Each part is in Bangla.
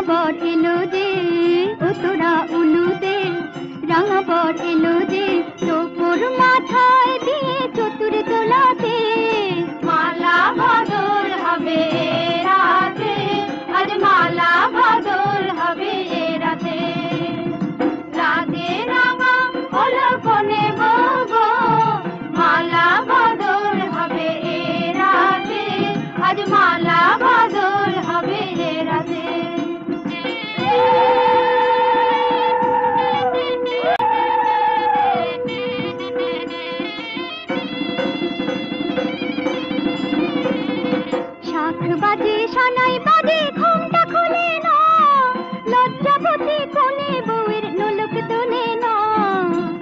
বর এলো যে ও তোরা উলুদে, রাঙা বর এলো যে তোর মাথায় দিয়ে চতুর দোলাতে। মালা বদল হবে রাতে, আজ মালা বদল হবে রাতে। রাতে রাঙা হলো কোনে গো, মালা বদল হবে রাতে, আজ মালা বদল হবে রাতে। শাখ বাজে সানাই বাজে ঘুমটা খুলে না, লজ্জাবতী কোনে বউয়ের নোলক তোলে না।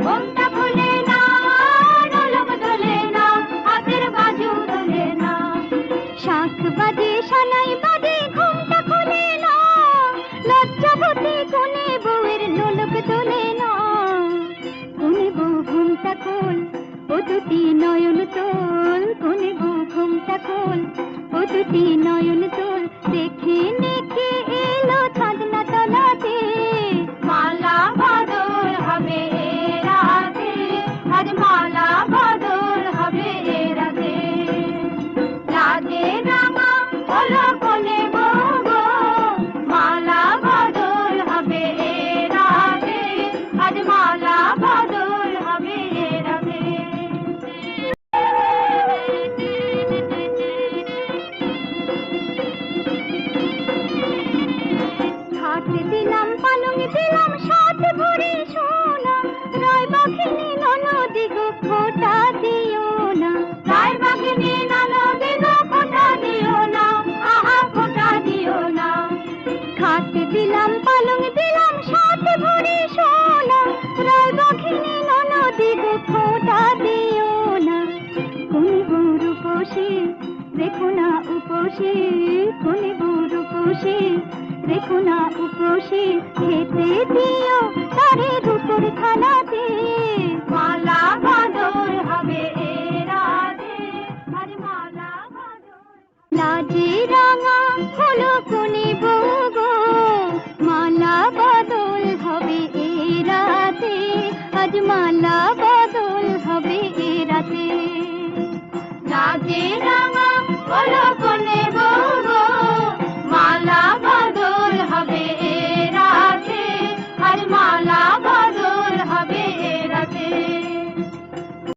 ঘুমটা খুলে না, নোলক তোলে না, হাতের বাজু তোলে না। শাখ বাজে সানাই বাজে ঘুমটা খুলে না, লজ্জাবতী কোনে বউয়ের নোলক তোলে না। কোনে বউ ঘুমটা খোল, ও দুটি নয়ন তোল, কোনে বউ ঘুমটা খোল, ও দুটি নয়ন তোল। দেখে নেকে এলো চাঁদনা তলাতে, মালা বদল হবে রাতে, আজ মালা বদল হবে রাতে। রাতে রাঙা হলো কোনে গো, মালা বদল হবে রাতে, আজ মালা বদল হবে রাতে। খাট দিলাম পালং দিলাম সাত ভরি সোনা, রায় বাঘিনী ননদি গো খোটা দিও না। রায় বাঘিনী ননদি গো খোটা দিও না, আহা খোটা দিও না। খাট দিলাম পালং দিলাম সাত ভরি সোনা, রায় বাঘিনী ননদি গো খোটা দিও না। কোন বউর উপসে রেখো না উপসে, কোন বউর উপসে রেখো না উপসে, খেতে দিও তারে রূপোর থালাতে। মালা বদল হবে রাতে, আজ মালা বদল। লাজে রাঙা হলো